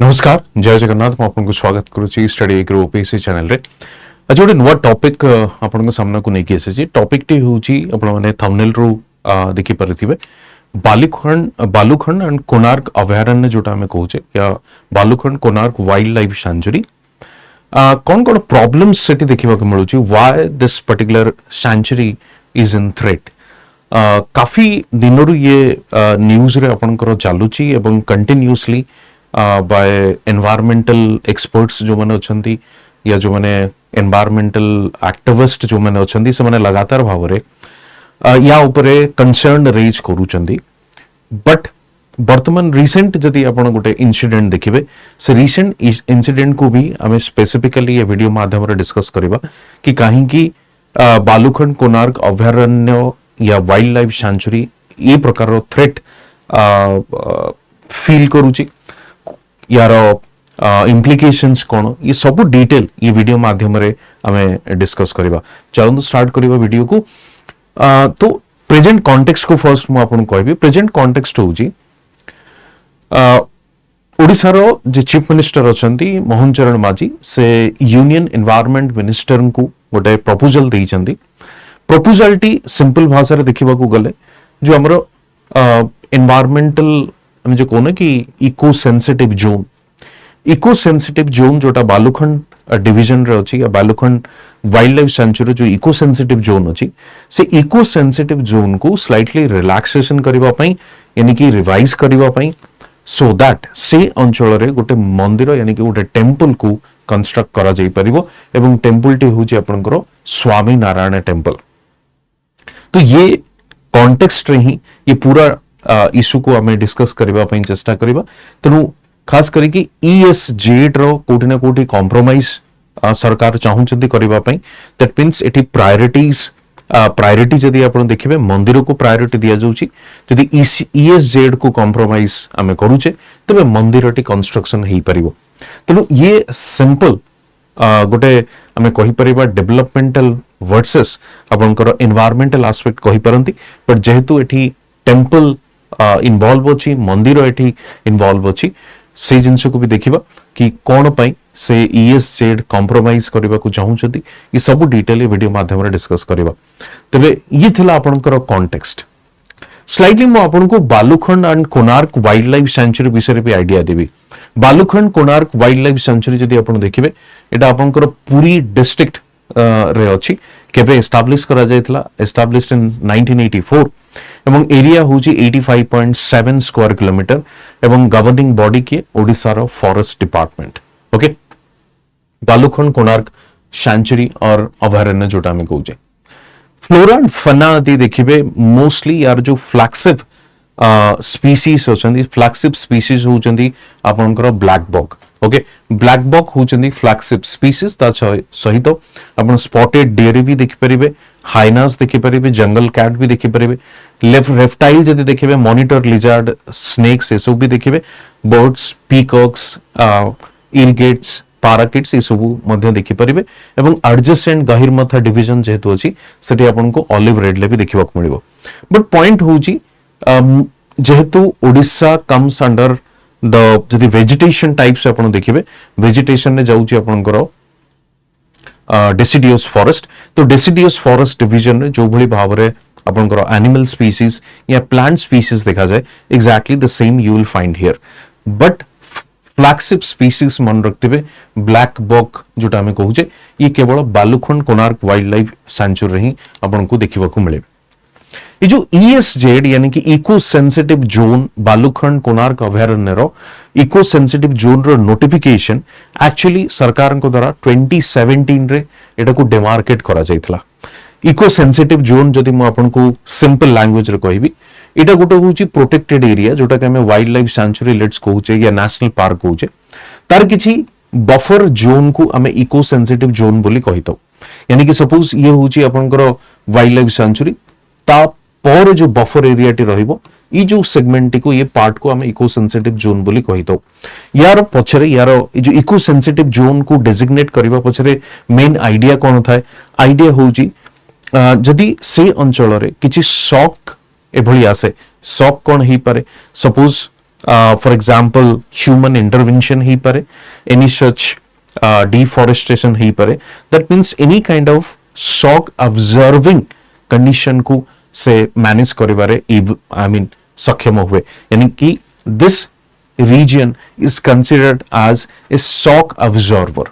नमस्कार जय जगन्नाथ आपको स्वागत करुच्ची स्टडी ग्रो ओपीएससी चैनल रे आज गोटे नुआ टॉपिक आपन सामना को लेके आसी टॉपिक टी होची आपण माने थंबनेल रो देखि परिथिबे बालूखंड एंड कोणार्क अभयारण्य जोटा हमें कहूचे या Balukhand Konark wild life sanctuary कौन कौन प्रॉब्लम्स सेठी देखिबा को मिलुची why this particular sanctuary is in threat काफी दिनरु ये न्यूज रे आपनकर चालुची एवं कंटिन्यूअसली बाय एनवायरमेंटल एक्सपर्ट्स जो माने अछंती या जो माने एनवायरमेंटल एक्टिविस्ट जो माने अछंती से माने लगातार भाव रे या ऊपर कंसर्न रेज करूचंदी बट वर्तमान रिसेंट जदि आपण गोटे इंसिडेंट देखिबे से रिसेंट इंसिडेंट को भी हमें स्पेसिफिकली ये वीडियो माध्यम रे डिस्कस करबा कि काहे की बालूखंड कोणार्क अभयारण्य या वाइल्ड लाइफ सैंचुरी ये प्रकार रो थ्रेट फील करूची यार इम्प्लिकेशंस कौन ये सब डिटेल ये वीडियो माध्यम रे हमें डिस्कस करबा चलो स्टार्ट करबा वीडियो को तो प्रेजेंट कॉन्टेक्स्ट को फर्स्ट मु आपन कहबी प्रेजेंट कॉन्टेक्स्ट होची ओडिसा रो जे चीफ मिनिस्टर अछंती मोहन चरण माझी से यूनियन एनवायरनमेंट मिनिस्टर को गोटे प्रपोजल देइचंती प्रपोजल टी सिंपल भाषा रे देखिबा को गले जो हमरो एनवायरमेंटल हम जो कोने कि इको सेंसिटिव जोन जोटा बालूखंड डिवीजन रे अछि या बालूखंड वाइल्ड लाइफ सेंचुरी जो इको सेंसिटिव जोन अछि से इको सेंसिटिव जोन को स्लाइटली रिलैक्सेशन करबा पई यानी कि रिवाइज करबा पई सो दैट से अंचल रे गोटे मंदिर यानी कि गोटे टेंपल को कंस्ट्रक्ट करा जाई परिबो एवं टेंपल टी होची आपनकर स्वामी नारायण टेंपल तो ये कॉन्टेक्स्ट रे ही ये पूरा इशू को हमें डिस्कस करबा पई चेष्टा करबा तनु खास करी कि ईएसजेड रो कोठी ना कोठी कॉम्प्रोमाइज सरकार चाहूचंती करबा पई दैट मींस एठी प्रायोरिटी जदी आपण देखिबे मंदिर को प्रायोरिटी दिया जाउची जदी ईएसजेड को कॉम्प्रोमाइज हमें करूचे तबे मंदिरटी कंस्ट्रक्शन हेई परिबो तनु ये सिंपल गोटे हमें कहि परिबा डेवलपमेंटल वर्सेस आपनकर एनवायरमेंटल एस्पेक्ट कहि परंती बट जेहेतु एठी टेंपल इन्वॉल्व अछि मंदिर एठी इन्वॉल्व अछि से जिंस को भी देखिबा कि कोन पई से ईएसजेड कॉम्प्रोमाइज करबा को चाहूचंती ई सब डिटेल वीडियो माध्यम रे डिस्कस करबा तबे ये थिला आपनकर कॉन्टेक्स्ट स्लाइडली मो आपनको Balukhand and Konark wild life sanctuary विषय भी आइडिया देबी Balukhand Konark wild life sanctuary जदी आपण देखिबे एटा आपनकर पूरी डिस्ट्रिक्ट रे अछि केबे एस्टैब्लिश करा जायतला एस्टैब्लिश्ड इन 1984 एवं एरिया होची 85.7 स्क्वायर किलोमीटर एवं गवर्निंग बॉडी के ओडिसा रो forest department okay Balukhand Konark sanctuary और अभयारण्य जोटा में कहूचे फ्लोरा एंड फना आदि देखिबे मोस्टली यार जो फ्लैगशिप स्पीसीज होचंदी फ्लैगशिप स्पीसीज होचंदी आपनकर black buck okay black buck होचंदी फ्लैगशिप स्पीसीज ता सहित आपण स्पॉटेड डेयरी भी देखि परिबे हाइनास देखि परिबे जंगल कैट भी देखि परिबे रेप्टाइल जदि देखिबे मॉनिटर लिजार्ड स्नेक्स ए सब भी देखिबे बर्ड्स पीकॉक्स इलगेट्स पाराकिट्स ए सब मध्य देखि परिबे एवं एडजेसेंट गहिरमथा डिवीजन जेहेतु अछि सेठी आपनको ऑलिव रेड ले भी देखिबा को मिलिबो बट पॉइंट होची जेहेतु ओडिसा कम्स अंडर द जदि वेजिटेशन टाइप्स आपण देखिबे वेजिटेशन ने जाउची आपनकर डेसिडियस फॉरेस्ट तो डेसिडियस फॉरेस्ट डिवीजन रे जो भली भाव रे आपनकर एनिमल स्पीसीज या प्लांट स्पीसीज देखा जाए exactly the same you will find here but flagship species मन रखथिबे ब्लैक बॉग जोटा हमें कहूचे ये केवल Balukhand Konark wild life century ही आपनको देखिबा को मिले ये जो ईएसजेड यानी कि eco sensitive zone Balukhand Konark अभयारण्य रो इको सेंसिटिव जोन रो नोटिफिकेशन एक्चुअली सरकार को द्वारा 2017 रे एटा को डेमार्केट करा जायतला इको सेंसिटिव जोन जदि मु आपन को सिंपल लैंग्वेज रे कहबी एटा गोटे होची प्रोटेक्टेड एरिया जोटा के हमें वाइल्ड लाइफ सैंचुरी लेट्स कहूचे या नेशनल पार्क कहूचे तार किछि बफर जोन को हमें इको सेंसिटिव जोन बोली कहितो यानी कि सपोज ये होची आपनकर वाइल्ड लाइफ सैंचुरी ता पर जो बफर एरिया टी रहिबो ई जो सेगमेंट को ये पार्ट को हमें इको सेंसिटिव जोन बोली कहितो यार पछरे यार जो इको सेंसिटिव जोन को डेजिग्नेट करबा पछरे मेन आइडिया कोन थाए आइडिया होची जदि से अंचल रे किछि शॉक एभली आसे शॉक कोन ही पारे suppose for example human intervention ही पारे, एनी सच डिफॉरेस्टेशन ही पारे, that means any kind of shock observing condition को से मैनेज करिबारे आई मीन सक्षम हुए, यानी कि this region is considered as a shock observer,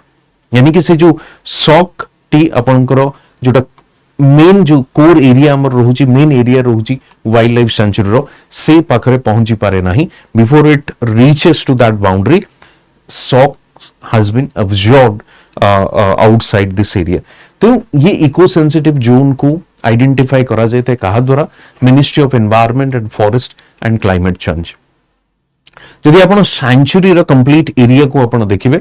यानी कि से जो शॉक टी आपनकर जोटा मेन जो कोर एरिया हमर रहउची, मेन एरिया रहउची वाइल्ड लाइफ सेंचुरी रो, से पाखरे पहुंची पारे नहीं before it reaches to that boundary, shock has been observed outside this area. तो ये इको सेंसिटिव जोन को आइडेंटिफाई करा जाए कहा द्वारा ministry of environment and forest and climate change. जदि आपण सेंचुरी रो कंप्लीट एरिया को आपण देखिबे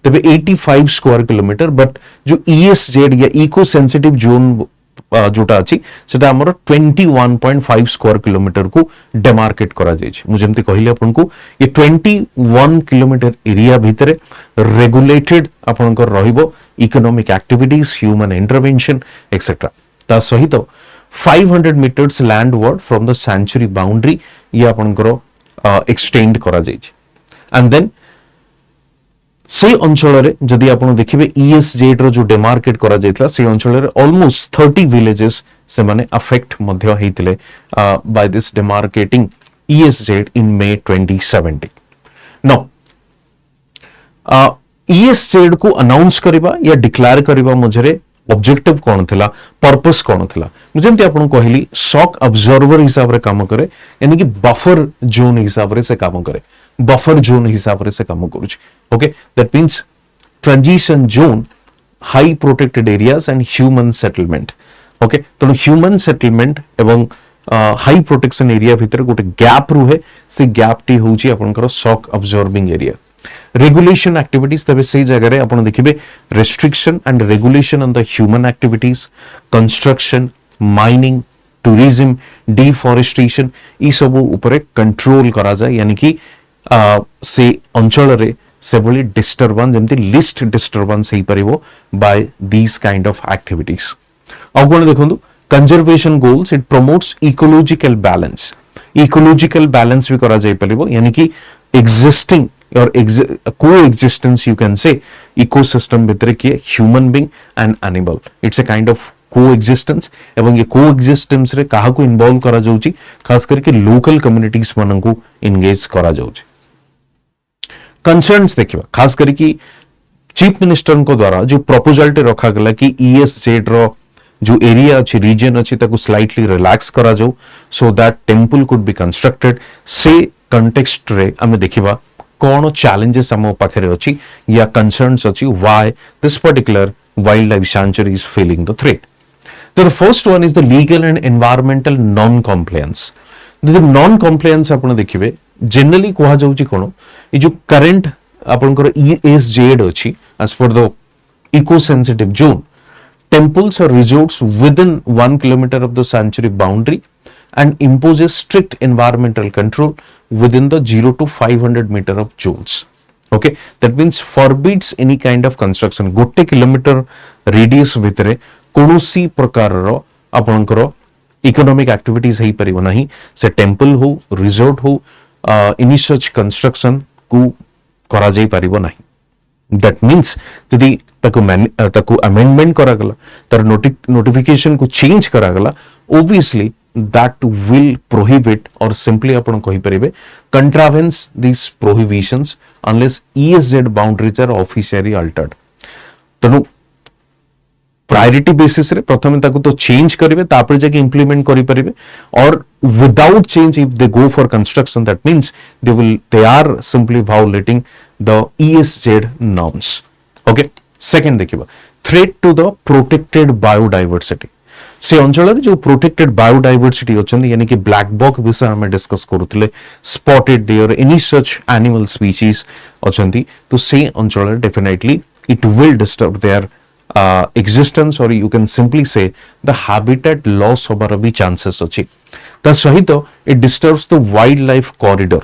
तबे 85 स्क्वायर किलोमीटर, बट जो ESZ या इको सेंसिटिव जोन जोटा अछि सेटा हमर 21.5 स्क्वायर किलोमीटर को डेमार्केट करा जाय छै। मु जेमति कहिले आपन को ये 21 किलोमीटर एरिया भितरे रेगुलेटेड आपन को रहिबो economic activities, human intervention etcetera. ता सहित 500 metres landward from the century boundary ये आपन को एक्सटेंड करा जाय छै। एंड देन से अंचल रे जदि आपण देखिबे ESZ रो जो डेमार्केट करा जायतला से अंचल रे ऑलमोस्ट 30 विलेजेस से माने अफेक्ट मध्य हेतिले by this demarcating ESZ in May 2017। Now ESZ को अनाउंस करबा या डिक्लेयर करबा मझरे ऑब्जेक्टिव कौन थिला, पर्पस कौन थिला, जेमति आपण कहली शॉक ऑब्जर्वर हिसाब रे काम करे, यानी कि बफर जोन हिसाब रे से काम करे, बफर जोन हिसाब से काम करुछ। Okay, that means transition zone, high protected areas and human settlement. Okay, तो ह्यूमन सेटलमेंट एवं हाई प्रोटेक्शन एरिया भीतर गोटे गैप रुहे, से गैप टी होउची आपनकर shock observing area. Regulation activities तबे से जगह रे आपण देखिबे restriction and regulation on the human activities, construction, mining, tourism, deforestation, ई सब ऊपर कंट्रोल करा जाए, यानी कि से अंचल रे से बोली डिस्टर्बेंस जेमति लिस्ट डिस्टर्बेंस हे परिबो by this kind of activities. अब कोन देखंतु conservation goals, it promotes ecological balance, ecological balance भी करा जाय परिबो, यानी कि एग्जिस्टिंग और coexistence you can say ecosystem भितर किए human being and animal, it's a kind of coexistence, एवं ये को एग्जिस्टेंस रे काहा को इन्वॉल्व करा जाउची, खास करके लोकल कम्युनिटीज मन को एंगेज करा जाउची। कंसर्न्स देखिबा खास करके चीफ मिनिस्टर को द्वारा जो प्रपोजल टे रखा गला कि ESZ रो जो एरिया अच्छी रीजन अच्छी ताको स्लाइटली रिलैक्स करा जाओ so that temple could be constructed, से कंटेक्स्ट रे हमें देखिबा कौन चैलेंजेस हम पाखरे अच्छी या कंसर्न्स अच्छी, why this particular wild life sanctuary is feeling the threat. तो the first one is the legal and environmental non compliance. Non compliance आपण देखिबे जनरली कहा जाउची कोन ए जो करंट आपनकर ESZ अछि as per the eco sensitive zone, temples or resorts within 1 kilometer of the sanctuary boundary and imposes strict environmental control within the 0 to 500 meter of zones. Okay, that means forbids any kind of construction. गोटे kilometre radius भितरे कोनोसी प्रकार रो आपनकर economic activities हे परिबो नाही, से temple हो, resort हो, any such construction को करा जाई परिबो नाही। दैट मीन्स यदि ताको अमेंडमेंट करा गला, तार नोटिफिकेशन को चेंज करा गला, obviously that will prohibit or simply आपण कहि परिबे contravenes these prohibitions unless ESZ boundaries are officially altered। Tanu priority basis रे प्रथमे ताको तो चेंज करिवे, तापर जाके इंप्लीमेंट करि परिबे, और without change if they go for construction that means they are simply violating the ESZ norms। Okay, second देखिबा threat to the protected biodiversity. से अंचल जो प्रोटेक्टेड बायोडाइवर्सिटी अछन, यानी कि ब्लैक बक विषय हम डिस्कस करूतले, spotted deer, any such animal species अछंती, तो से अंचल definitely it will disturb their existence, or you can simply say the habitat loss होबार भी chances अछि। ता सहित it disturbs the wildlife corridor,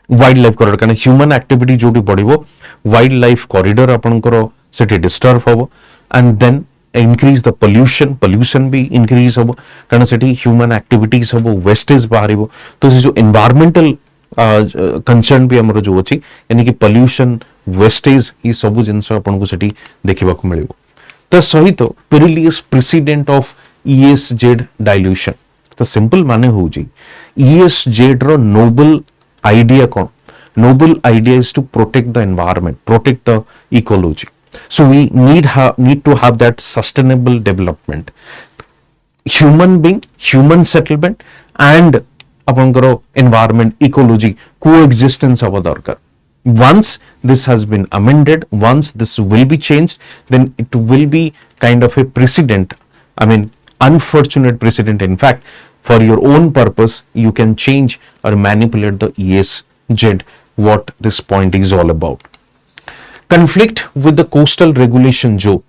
कारण ह्यूमन एक्टिविटी जोटी बढ़िबो वाइल्ड लाइफ कॉरिडोर आपनकर सेठी डिस्टर्ब होबो, and then increase the pollution भी इंक्रीज होबो, कारण सेठी ह्यूमन एक्टिविटीज होबो, वेस्टेज बाहरिबो, तो से जो एनवायरमेंटल कंसर्न भी हमरो जो अछि यानी कि पोल्यूशन वेस्टेज ई सब जिंस आपन को सेठी देखिबा को मिलिबो त सहित perilous president of ESZ dilution तो सिंपल माने हो जी ESZ रो नोबल आइडिया कोन noble idea is to protect the environment, protect the ecology. So we need to have that sustainable development, human being, human settlement, and apankaro environment, ecology coexistence haba darkar. Once this has been amended, once this will be changed, then it will be kind of a precedent. I mean, unfortunate precedent. In fact, for your own purpose, you can change or manipulate the ESZ. What this point is all about. Conflict with the coastal regulation zone.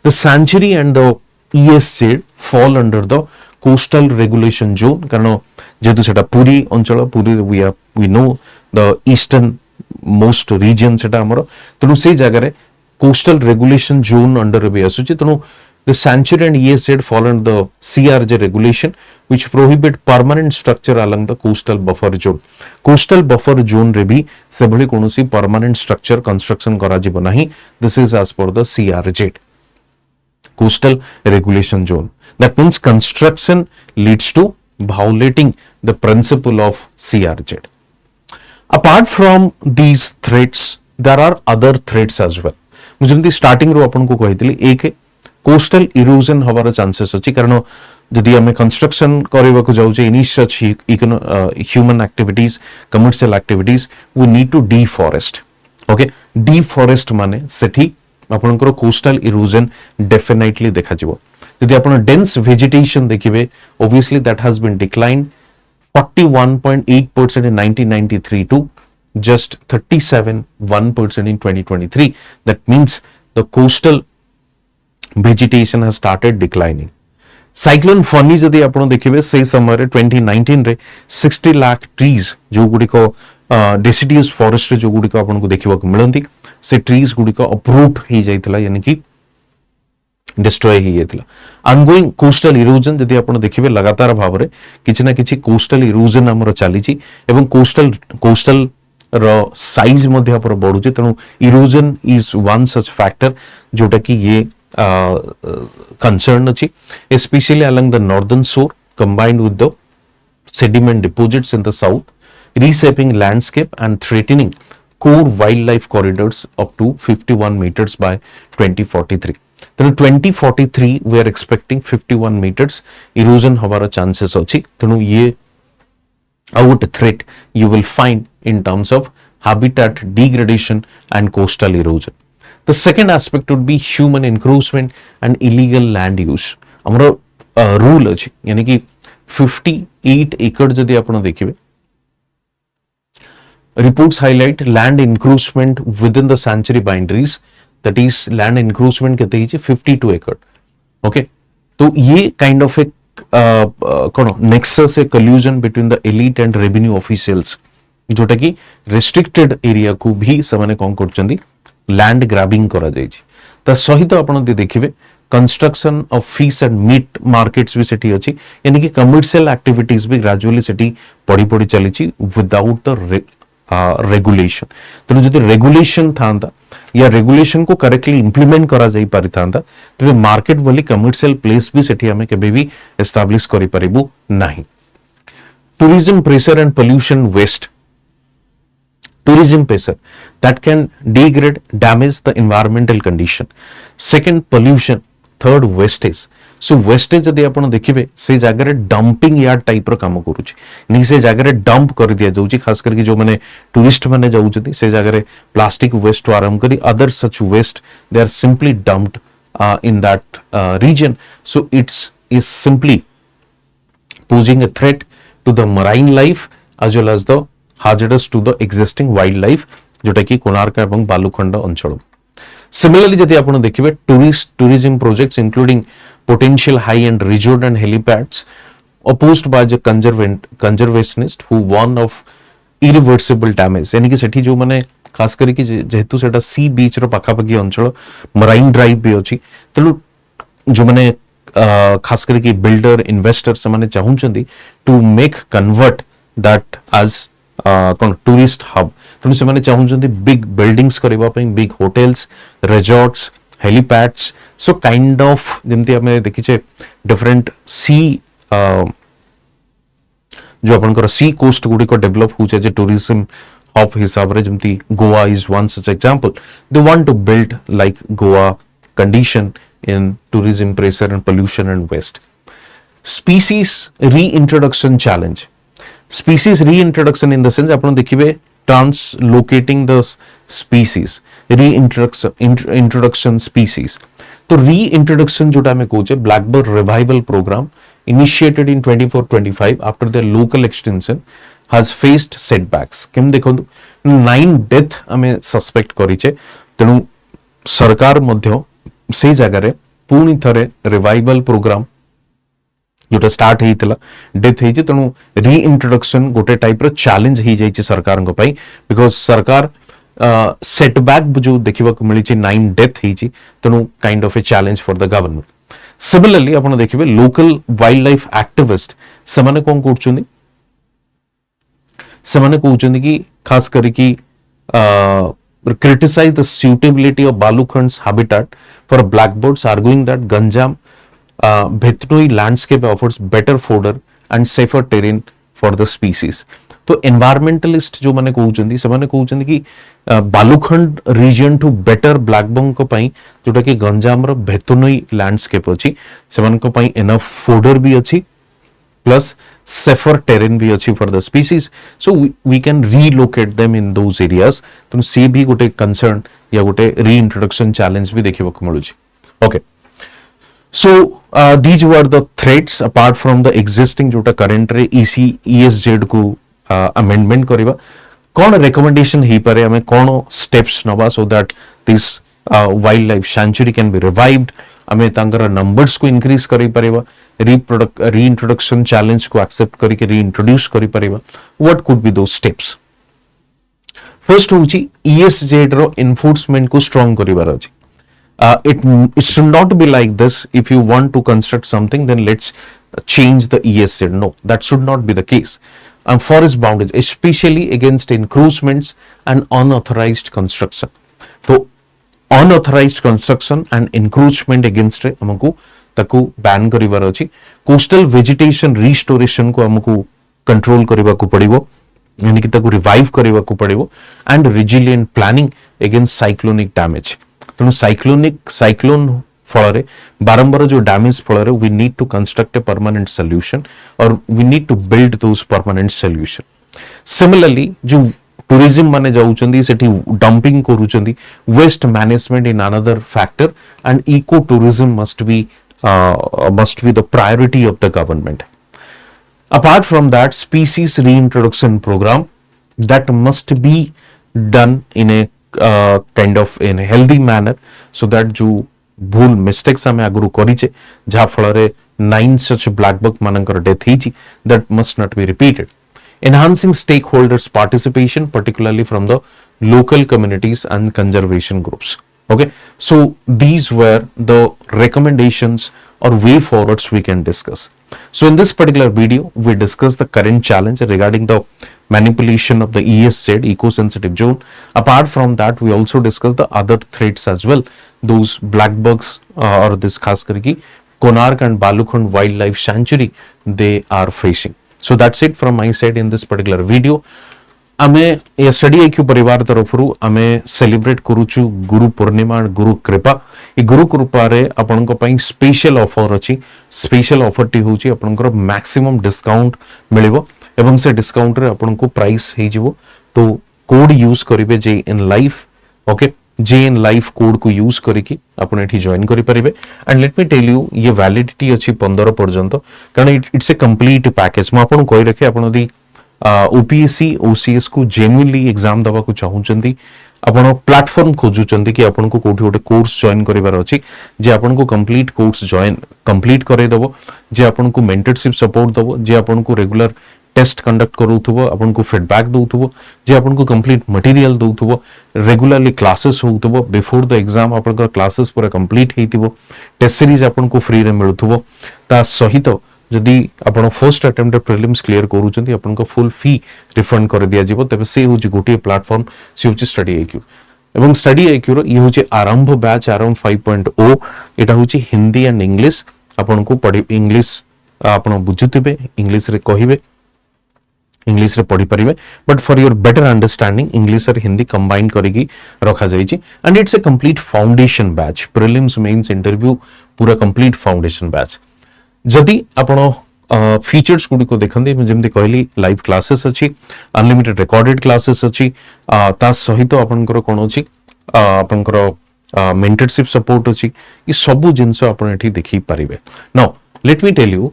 The sanctuary and the ESZ fall under the coastal regulation zone. कारण जेतु सेटा पुरी अंचल Puri we know the eastern most region सेटा हमरो तनु से जगह रे coastal regulation zone under भी आसुची तनु the sanctuary and ESZ fall under the CRJ regulation which prohibit permanent structure along the coastal buffer zone. Coastal buffer zone रे भी से भली कोनोसी permanent structure construction करा जिबो नाही. This is as per the CRJ, coastal regulation zone. That means construction leads to violating the principle of CRJ. Apart from these threats, there are other threats as well. मुझे starting रो अपन को कहितली एक coastal erosion हवार chances अछि कारण जदि हमें construction करबा को जाउ जे any such human activities commercial activities we need to deforest. Okay, deforest माने सेठी आपनकर कोस्टल इरोजन डेफिनेटली देखा जिवो. जदि आपण डेंस वेजिटेशन देखिबे obviously that has been declined 41.8% in 1993 to just 37.1% in 2023. That means the coastal vegetation has started declining. Cyclone Fani जदि आपण देखिबे से समय रे 2019 रे 60 लाख ट्रीज जो गुडी को डेसिडियस फॉरेस्ट जो गुडी को आपण को देखिबा को मिलंती से ट्रीज गुडी को अपरूट ही जाइतला यानी कि डिस्ट्रॉय ही जाइतला. ऑनगोइंग कोस्टल इरोजन जदि आपण देखिबे लगातार भाव रे किछि ना किछि कोस्टल इरोजन हमर चालीची एवं कोस्टल रो साइज मध्ये पर बढुची तनु erosion is one such factor जोटा कि ये concern अछि especially along the northern shore combined with the sediment deposits in the south, reshaping landscape and threatening core wildlife corridors up to 51 meters by 2043. Then 2043 we are expecting 51 meters erosion हमारा chances अछि. तेणु ये out threat you will find in terms of habitat degradation and coastal erosion. The second aspect would be human encroachment and illegal land use. हमरो rule अछि यानी कि 58 एकड़ जदि आपण देखिबे reports highlight land encroachment within the sanctuary boundaries, that is land encroachment कहते ही 52 एकड़. Okay, तो ये काइंड ऑफ एक कोन nexus a collusion between the elite and revenue officials जोटा कि restricted area को भी समाने कोन करचंदी लैंड ग्राबिंग करा जाइछि. त सहित आपण देखिबे construction of fish and meat markets भी सेठी अछि यानी कि कमर्शियल एक्टिविटीज भी ग्रेजुअली सेठी पड़ी पड़ी चलीछि विदाउट द रेगुलेशन. तेणु जदि रेगुलेशन थांता या रेगुलेशन को करेक्टली इंप्लीमेंट करा जाई पारि थांता तबे मार्केट वाली कमर्शियल प्लेस भी सेठी हमें केबे भी एस्टैब्लिश करि परिबु नाही. Tourism pressure and pollution waste. Tourism pressure that can degrade, damage the environmental condition. Second, pollution. Third, wastage. So wastage जदि आपण देखिबे से जगह रे डंपिंग यार्ड टाइप रो काम करूची नहीं से जगह रे डंप कर दिया जाउची खास करके जो माने टूरिस्ट माने जाउचती से जगह रे प्लास्टिक वेस्ट तो आराम करी other such waste they are simply dumped in that region. So it's is simply posing a threat to the marine life as well as the hazardous to the existing wildlife जोटा कि कोणार्क एवं बालुखंड अंचल. Similarly जदि आपण देखिबे tourism projects including potential high end resort and helipads opposed by the conservationists who warn of irreversible damage यानी कि सेठी जो माने खास करी कि जेहेतु सेटा सी बीच रो पाखापाखी अंचल मराइन ड्राइव भी अछि तेनु जो माने खास करी कि बिल्डर इन्वेस्टर से माने चाहुचंदी to make convert that as कौन टूरिस्ट हब तेणु से चाहूँ बिग बिल्डिंग्स करने big hotels resorts helipads so kind of जमती आम देखीचे डिफरेंट सी जो अपन सी कोस्ट गुड़िक डेभलप होचे टूरिज्म हब हिसाब रे जमती Goa is one such example they want to build like Goa condition in tourism pressure and pollution and waste species reintroduction challenge species reintroduction in the sense आपण देखिबे translocating the species reintroduction species तो reintroduction जोटा में कहूचे blackbird revival programme initiated in 24-25 after their local extension has faced setbacks केम देखो 9 death हमें suspect करिचे तेणु सरकार मध्य से जगह रे पुणी थरे रिवाइवल प्रोग्राम जोटा स्टार्ट हेतिला डेथ हेछि तेणु रीइंट्रोडक्शन गोटे टाइप रो चैलेंज ही जाइछि सरकार को पई बिकॉज़ सरकार सेटबैक जो देखिबा को मिलिछि 9 डेथ हेछि तेणु kind of a challenge for the government similarly आपण देखिबे लोकल वाइल्ड लाइफ एक्टिविस्ट सेमाने कोन करछुनी सेमाने कहउछन्ती कि खास करी कि criticize the suitability of Balukhand's habitat for blackbirds, arguing that Ganjam Bhetnoi landscape offers better fodder and safer terrain for the species. तो environmentalist जो माने कहउछन्ती सेमाने कहउछन्ती कि बालुखंड reason to better ब्लैकबंग को पई जोटा कि गंजाम रो भेतनोई लैंडस्केप अछि सेमान को पई एनफ फोडर भी अछि प्लस सेफर टेरेन भी अच्छी for the species so we can relocate them in those areas तो सी भी गोटे कंसर्न या गोटे रीइंट्रोडक्शन चैलेंज भी देखिबा को मिलुछि okay so these were the threats apart from the existing जोटा करंट रे ESZ को अमेंडमेंट करबा कोन रिकमेंडेशन ही पारे हमें कोन स्टेप्स नबा so that this wild life sanctuary can be revived हमें तांकर नंबर्स को इंक्रीज करि परिबा रीइंट्रोडक्शन चैलेंज को एक्सेप्ट करके रीइंट्रोड्यूस करि परिबा what could be those steps first होची ESZ रो एनफोर्समेंट को स्ट्रांग करिबार अछि it should not be like this if you want to construct something then let's change the ESZ no that should not be the case forest boundaries especially against encroachments and unauthorized construction तो unauthorized construction and encroachment against रे हमको ताकू ban करिवार अछि coastal vegetation restoration को हमको control करिवा को पड़िबो यानी कि ताकू रिवाइव करिवा को पड़िबो and resilient planning against cyclonic damage तनु साइक्लोन फलरे बारंबार जो डैमेज फलरे we need to construct a permanent solution और we need to build those permanent solution similarly जो टूरिज्म माने जाउचंदी सेठी डंपिंग करूचंदी waste management in another factor and eco tourism must be the priority of the government. Apart from that, species reintroduction program that must be done in a kind of in a healthy manner so that जो भूल mistakes हमें आगुरु करिचे जहा फलरे 9 such black buck मानकर death हिची that must not be repeated. Enhancing stakeholders participation particularly from the local communities and conservation groups. Okay, so these were the recommendations or way forwards we can discuss. So in this particular video, we discussed the current challenge regarding the manipulation of the ESZ, eco-sensitive zone. Apart from that, we also discussed the other threats as well. Those black bugs or this khas karki Konark and Balukhand Wildlife Sanctuary, they are facing. So that's it from my side in this particular video. आमे ये study IQ परिवार तरफरु आमे celebrate करूछु Guru Purnima गुरु कृपा ए गुरु कृपा रे आपन को पई स्पेशल ऑफर अछि स्पेशल ऑफर टी होची आपन को मैक्सिमम डिस्काउंट मिलिबो एवं से डिस्काउंट रे आपन को प्राइस हे जिवो तो कोड यूज करिवे जे इन लाइफ ओके जे इन लाइफ कोड को यूज करके आपन एठी जॉइन करि परिबे and let me tell you ये वैलिडिटी अछि 15 पर्यंत कारण इट्स ए कंप्लीट पैकेज म आपन कोइ रखे आपन दी OPSC OCS को जेन्युइनली एग्जाम दवा को चाहूचंती आपण प्लेटफॉर्म खोजुचंती कि आपण को कोठी गोटे कोर्स जॉइन करिवार अछि जे आपण को कंप्लीट कोर्स जॉइन कंप्लीट करे दबो जे आपण को मेंटरशिप सपोर्ट दबो जे आपण को रेगुलर टेस्ट कंडक्ट करूथबो आपण को फीडबैक दउथबो जे आपण को कंप्लीट मटेरियल दउथबो रेगुलरली क्लासेस होउथबो बिफोर द एग्जाम आपण को क्लासेस पूरा कंप्लीट हेतिबो टेस्ट सीरीज आपण को फ्री रे मिलुथबो ता सहित जदि आपण फर्स्ट अटेम्प्ट प्रिलिम्स क्लियर करूछंती आपण को फुल फी रिफंड कर दिया जिवो तबे से होची गोटे प्लेटफॉर्म से होची स्टडी आईक्यू एवं स्टडी आईक्यू रो ये होची आरंभ बैच आरंभ 5.0 एटा होची हिंदी एंड इंग्लिश आपण को पढी इंग्लिश आपण बुझुतिबे इंग्लिश रे कहिबे इंग्लिश रे पढ़ी परिबे but for your better understanding English और हिंदी कंबाइन करिकी रखा जाइछि and it's a complete foundation batch prelims mains interview पूरा कंप्लीट फाउंडेशन बैच जदि आपण फीचर्स गुडी को देखंदी जेमति कहली लाइव क्लासेस अछि अनलिमिटेड रिकॉर्डेड क्लासेस अछि ता सहित आपनकर कोन अछि आपनकर मेंटरशिप सपोर्ट अछि ई सब जिंस आपण एठी देखि परिबे now let me tell you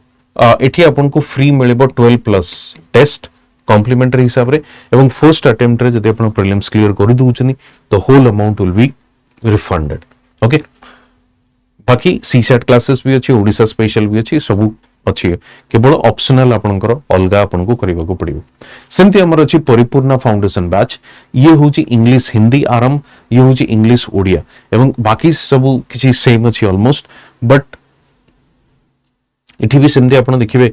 एठी आपन को फ्री मिलेबो 12 प्लस टेस्ट कॉम्प्लीमेंटरी हिसाब रे एवं फर्स्ट अटेम्प्ट रे जदि आपण प्रीलिम्स क्लियर करि दोउछनी the whole amount will be refunded okay बाकी सीसेट क्लासेस भी अछि ओडिसा स्पेशल भी अछि सब अछि केवल ऑप्शनल आपनकर अलगा आपन को करबा को पड़िबो सेमति हमर अछि परिपूर्ण फाउंडेशन बैच ये होची इंग्लिश हिंदी आरंभ ये होची इंग्लिश ओडिया एवं बाकी सब किछि सेम अछि ऑलमोस्ट बट इठी भी सेमति आपण देखिबे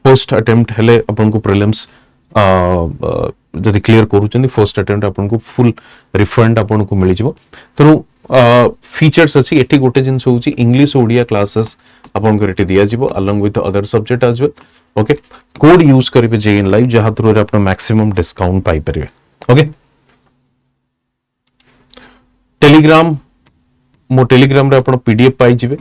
फर्स्ट अटेम्प्ट हेले आपन को प्रीलिम्स जदि क्लियर करूछन फर्स्ट अटेम्प्ट आपन को फुल रिफंड आपन को मिल जिवो तरो फीचर्स अछि एठी गोटे जिंस होची इंग्लिश ओडिया क्लासेस आपन को एठी दिया जिवो along with other subject as well okay code use करिवे जेएन लाइव जहा थ्रू रे आपन मैक्सिमम डिस्काउंट पाई परिवे ओके टेलीग्राम मो टेलीग्राम रे आपन पीडीएफ पाई जिवे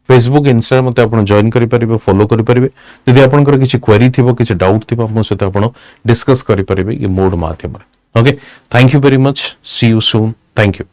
फेसबुक इंस्टाग्राम मते आपण जॉइन करि परिबे फॉलो करि परिबे यदि आपनकर किछि क्वेरी थिबो किछि डाउट थिबो हमो सहित आपण डिस्कस करि परिबे ये मोड माध्यम रे okay thank you very much see you soon thank you